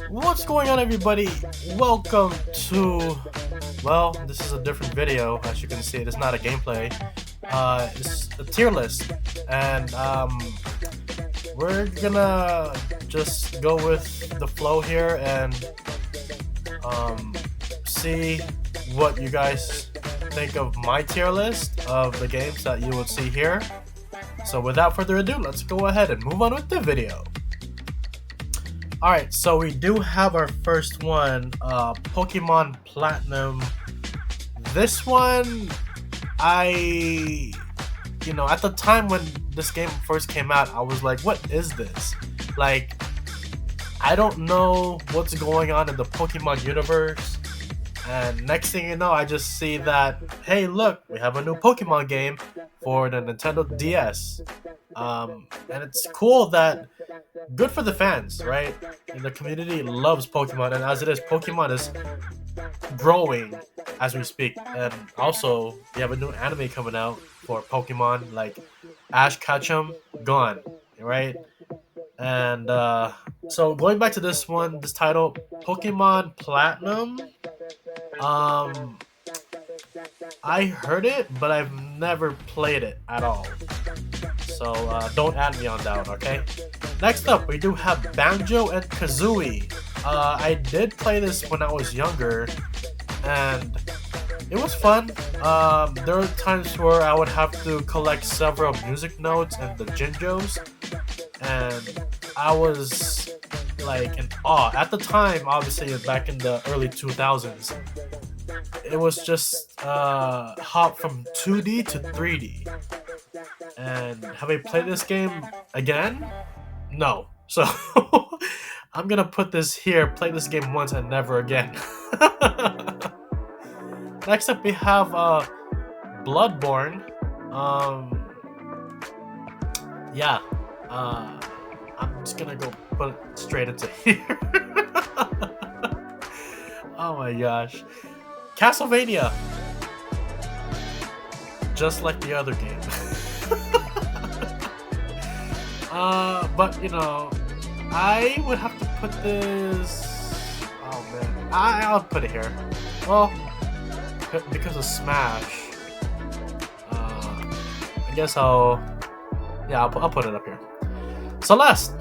What's going on, everybody? Welcome to, well, this is a different video. As you can see, it is not a gameplay. It's a tier list, and we're gonna just go with the flow here and see what you guys think of my tier list of the games that you would see here. So without further ado, let's go ahead and move on with the video. Alright, so we do have our first one, Pokemon Platinum. This one, at the time when this game first came out, I was like, what is this? Like, I don't know what's going on in the Pokemon universe. And next thing you know, I just see that, hey, look, we have a new Pokemon game for the Nintendo DS. And it's cool that, good for the fans, right? And the community loves Pokemon, and as it is, Pokemon is growing as we speak. And also, we have a new anime coming out for Pokemon, like Ash Ketchum, gone, right? And so going back to this one, this title, Pokemon Platinum. I heard it, but I've never played it at all. So don't add me on that one, okay? Next up, we do have Banjo and Kazooie. I did play this when I was younger, and it was fun. There were times where I would have to collect several music notes and the Jinjos, and I was like in awe. At the time, obviously back in the early 2000s, it was just hop from 2D to 3D. And have I played this game again? No. So I'm gonna put this here, play this game once and never again. Next up we have Bloodborne. I'm just gonna go put it straight into here. Oh my gosh. Castlevania. Just like the other game. But I would have to put this. Oh man, I'll put it here. Well, because of Smash, I guess I'll put it up here. Celeste,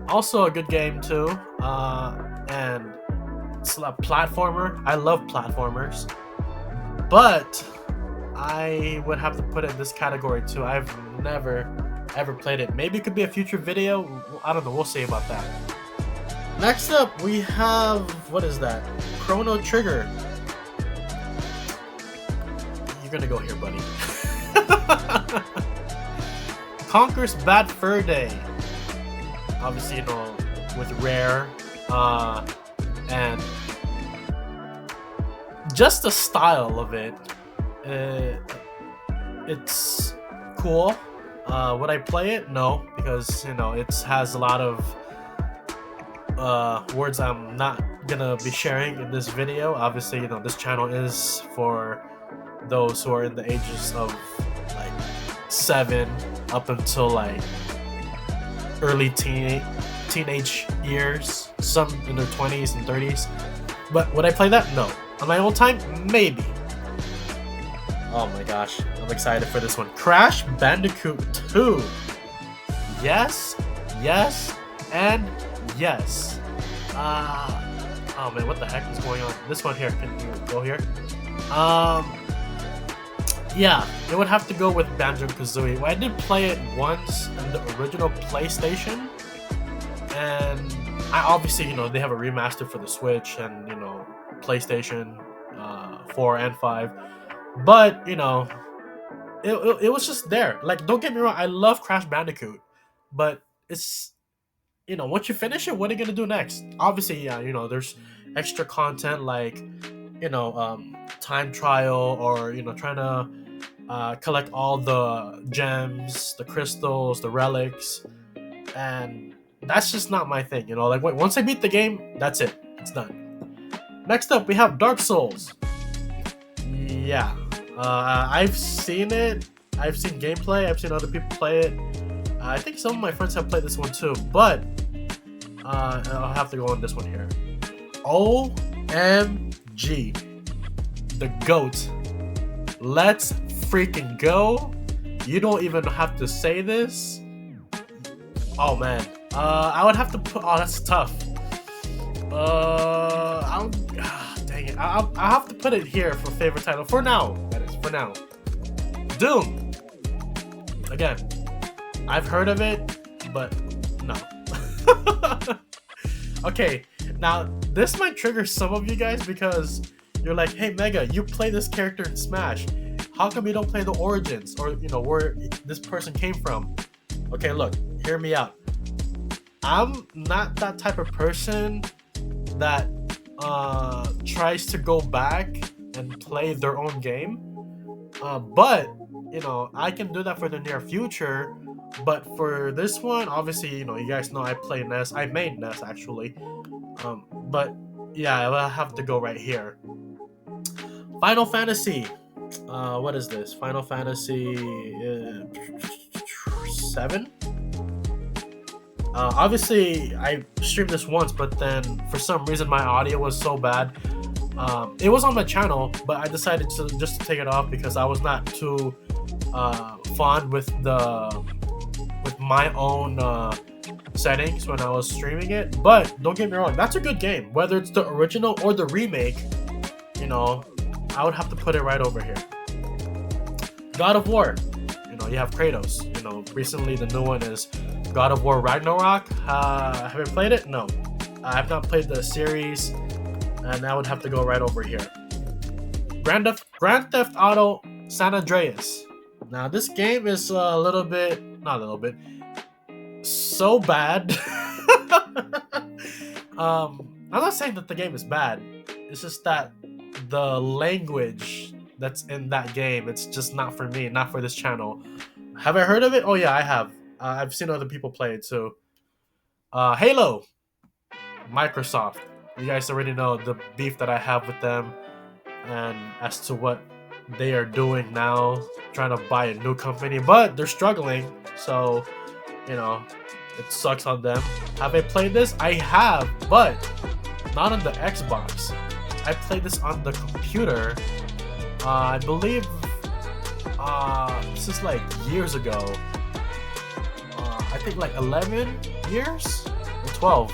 also a good game too, and it's a platformer. I love platformers, but I would have to put it in this category too. I've never ever played it. Maybe it could be a future video. I don't know. We'll see about that. Next up, we have, what is that? Chrono Trigger. You're gonna go here, buddy. Conker's Bad Fur Day. Obviously, with Rare, and just the style of it. It's cool. Would I play it? No, because it has a lot of words I'm not gonna be sharing in this video. Obviously, this channel is for those who are in the ages of like 7 up until like early teenage years. Some in their 20s and 30s. But would I play that? No. On my own time, maybe. Oh my gosh, I'm excited for this one. Crash Bandicoot 2. Yes, and yes. Oh man, what the heck is going on? This one here, can you go here? Yeah, it would have to go with Banjo-Kazooie. Well, I did play it once in the original PlayStation, and I obviously, they have a remaster for the Switch and, PlayStation 4 and 5. But, it was just there. Like, don't get me wrong, I love Crash Bandicoot. But it's, once you finish it, what are you going to do next? Obviously, yeah, there's extra content like, time trial or, trying to collect all the gems, the crystals, the relics. And that's just not my thing, Like, once I beat the game, that's it. It's done. Next up, we have Dark Souls. Yeah. I've seen it. I've seen gameplay. I've seen other people play it. I think some of my friends have played this one too. But I'll have to go on this one here. OMG. The GOAT. Let's freaking go. You don't even have to say this. Oh man. I would have to put. Oh, that's tough. Dang it. I'll have to put it here for favorite title for now. That is for now. Doom. Again, I've heard of it, but no. Okay, now this might trigger some of you guys because you're like, hey Mega, you play this character in Smash. How come you don't play the origins or where this person came from? Okay, look, hear me out. I'm not that type of person that tries to go back and play their own game. But I can do that for the near future. But for this one, obviously, you guys know I play NES. I made NES actually. But yeah, I'll have to go right here. Final Fantasy. What is this? Final Fantasy 7. Obviously, I streamed this once, but then for some reason my audio was so bad. It was on my channel, but I decided to just take it off because I was not too fond with my own settings when I was streaming it. But don't get me wrong, that's a good game. Whether it's the original or the remake, I would have to put it right over here. God of War. You have Kratos. Recently the new one is God of War Ragnarok. Have you played it? No. I have not played the series, and I would have to go right over here. Grand Theft Auto San Andreas. Now this game is so bad. I'm not saying that the game is bad. It's just that the language that's in that game, it's just not for me, not for this channel. Have I heard of it? Oh yeah, I have. I've seen other people play it too. Halo. Microsoft. You guys already know the beef that I have with them, and as to what they are doing now, trying to buy a new company, but they're struggling, so it sucks on them. Have I played this? I have, but not on the Xbox. I played this on the computer. I believe this is like years ago. I think like 11 years or 12.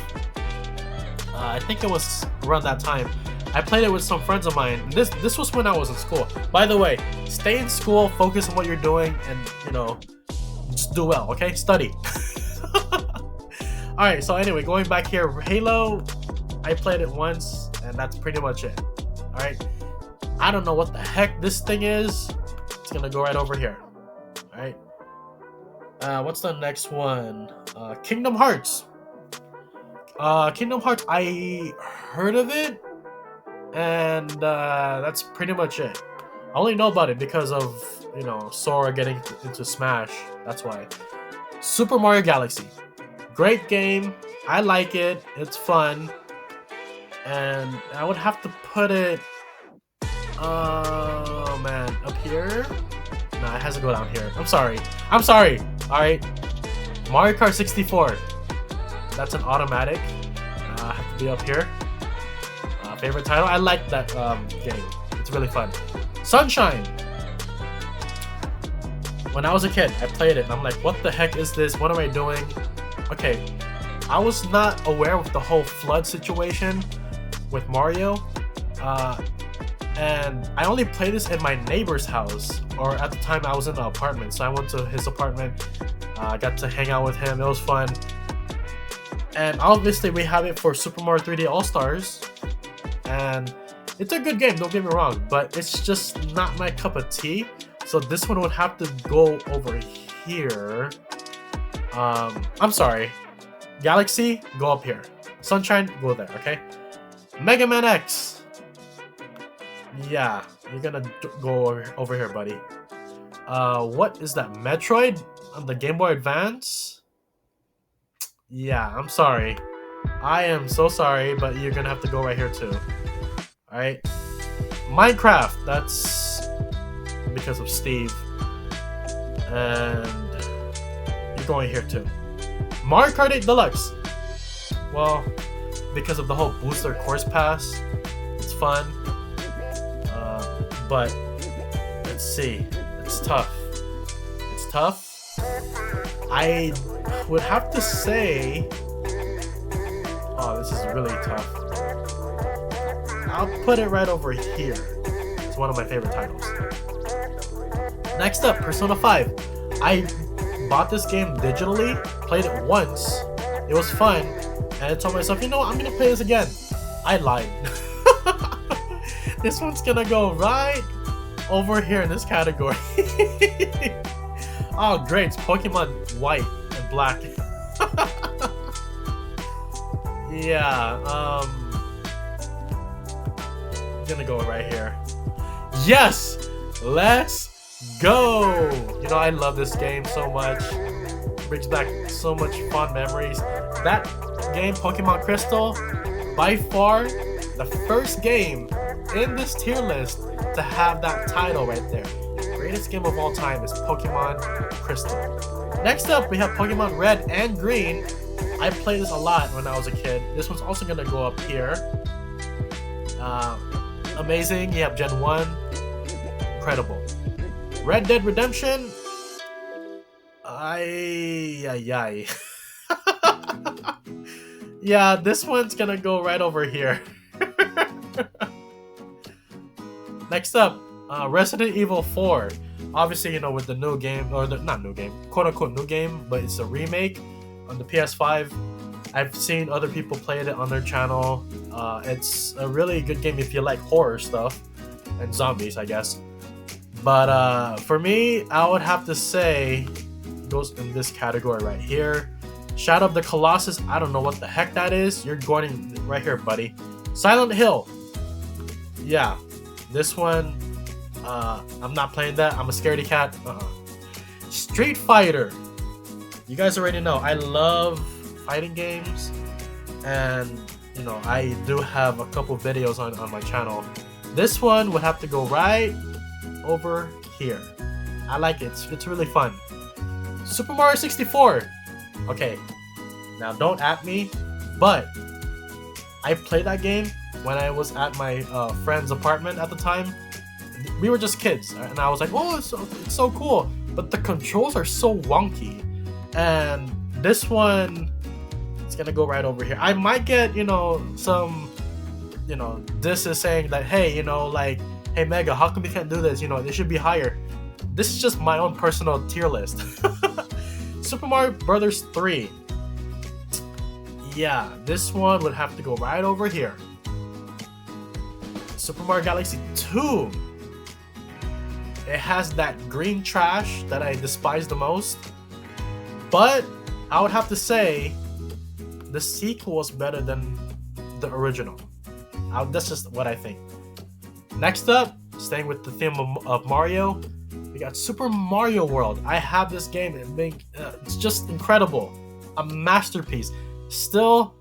I think it was around that time. I played it with some friends of mine. This was when I was in school. By the way, stay in school, focus on what you're doing, and just do well, okay? Study. Alright, so anyway, going back here, Halo, I played it once, and that's pretty much it. Alright. I don't know what the heck this thing is. It's gonna go right over here. Alright. What's the next one? Kingdom Hearts. Kingdom Hearts, I heard of it, and that's pretty much it. I only know about it because of Sora getting into Smash. That's why. Super Mario Galaxy, great game. I like it. It's fun, and I would have to put it. Oh man, up here. Nah, it has to go down here. I'm sorry. All right. Mario Kart 64. That's an automatic. Have to be up here. Favorite title? I like that game. It's really fun. Sunshine. When I was a kid, I played it and I'm like, what the heck is this? What am I doing? Okay, I was not aware of the whole flood situation with Mario. And I only played this in my neighbor's house, or at the time I was in the apartment. So I went to his apartment. I got to hang out with him. It was fun. And obviously we have it for Super Mario 3D All-Stars, and it's a good game, don't get me wrong, but it's just not my cup of tea. So this one would have to go over here. I'm sorry. Galaxy, go up here. Sunshine, go there, okay? Mega Man X. Yeah, you're gonna go over here, buddy. What is that? Metroid on the Game Boy Advance? Yeah, I'm sorry. I am so sorry, but you're gonna have to go right here too. Alright. Minecraft, that's because of Steve. And you're going here too. Mario Kart 8 Deluxe. well, because of the whole booster course pass. It's fun. But let's see. It's tough. It's tough. I would have to say, oh, this is really tough. I'll put it right over here. It's one of my favorite titles. Next up, Persona 5. I bought this game digitally, played it once. It was fun, and I told myself, you know what, I'm gonna play this again. I lied. This one's gonna go right over here in this category. Oh, great. It's Pokemon White and Black. Yeah, I'm gonna go right here. Yes! Let's go! You know, I love this game so much. Brings back so much fond memories. That game, Pokemon Crystal, by far the first game in this tier list to have that title right there. Greatest game of all time is Pokemon Crystal. Next up, we have Pokemon Red and Green. I played this a lot when I was a kid. This one's also gonna go up here. Amazing. You have Gen 1. Incredible. Red Dead Redemption. Yeah, this one's gonna go right over here. Next up, Resident Evil 4. Obviously, you know, with the new game, or the not new game, quote unquote new game, but it's a remake on the PS5. I've seen other people play it on their channel. It's a really good game if you like horror stuff and zombies, I guess. But for me, I would have to say it goes in this category right here. Shadow of the Colossus. I don't know what the heck that is. You're going right here, buddy. Silent Hill. Yeah, this one. I'm not playing that. I'm a scaredy cat. Street Fighter. You guys already know I love fighting games, and you know I do have a couple videos on my channel. This one would have to go right over here. I like it. It's really fun. Super Mario 64. Okay, now don't at me, but I played that game when I was at my friend's apartment at the time. We were just kids, and I was like, oh, it's so cool, but the controls are so wonky. And this one, it's gonna go right over here. I might get, you know, some, you know, this is saying that, hey, you know, like, hey Mega, how come you can't do this? You know, it should be higher. This is just my own personal tier list. Super Mario Brothers 3. Yeah, this one would have to go right over here. Super Mario Galaxy 2. It has that green trash that I despise the most. But I would have to say the sequel is better than the original. That's just what I think. Next up, staying with the theme of Mario, we got Super Mario World. I have this game. It's just incredible. A masterpiece. Still,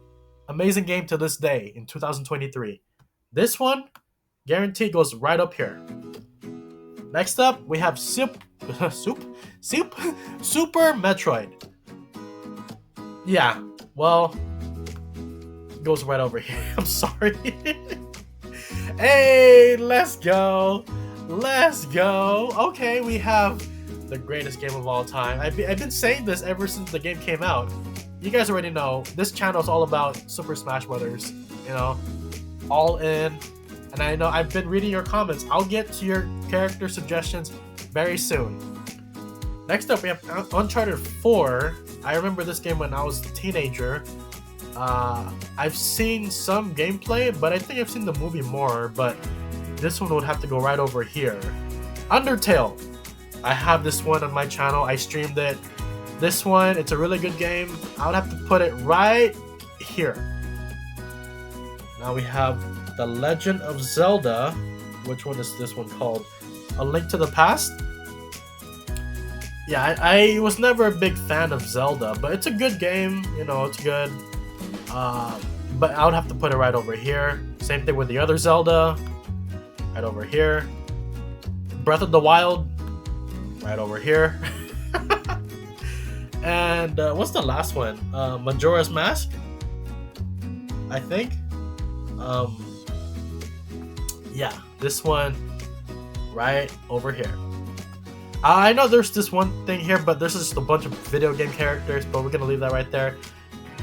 amazing game to this day in 2023. This one, guaranteed, goes right up here. Next up, we have Super Metroid. Yeah, well, it goes right over here. I'm sorry. Hey, let's go. Let's go. Okay, we have the greatest game of all time. I've been saying this ever since the game came out. You guys already know, this channel is all about Super Smash Brothers. You know, all in. And I know I've been reading your comments. I'll get to your character suggestions very soon. Next up, we have Uncharted 4. I remember this game when I was a teenager. I've seen some gameplay, but I think I've seen the movie more. But this one would have to go right over here. Undertale. I have this one on my channel. I streamed it. This one, it's a really good game. I would have to put it right here. Now we have The Legend of Zelda. Which one is this one called? A Link to the Past? Yeah, I was never a big fan of Zelda, but it's a good game. You know, it's good. But I would have to put it right over here. Same thing with the other Zelda. Right over here. Breath of the Wild. Right over here. And what's the last one? Majora's Mask? I think. Yeah, this one right over here. I know there's this one thing here, but there's just a bunch of video game characters, but we're gonna leave that right there.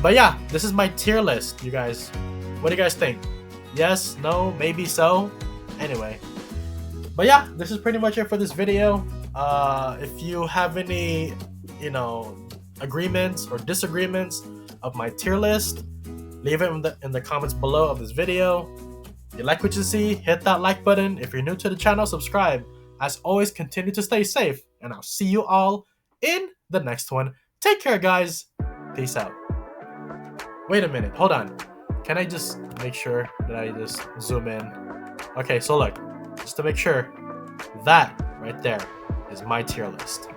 But yeah, this is my tier list, you guys. What do you guys think? Yes, no, maybe so? Anyway. But yeah, this is pretty much it for this video. If you have any, agreements or disagreements of my tier list, leave it in the comments below of this video. If you like what you see, hit that like button. If you're new to the channel, subscribe. As always, continue to stay safe, and I'll see you all in the next one. Take care, guys. Peace out. Wait a minute, hold on. Can I just make sure that I just zoom in? Okay, so look, just to make sure, that right there is my tier list.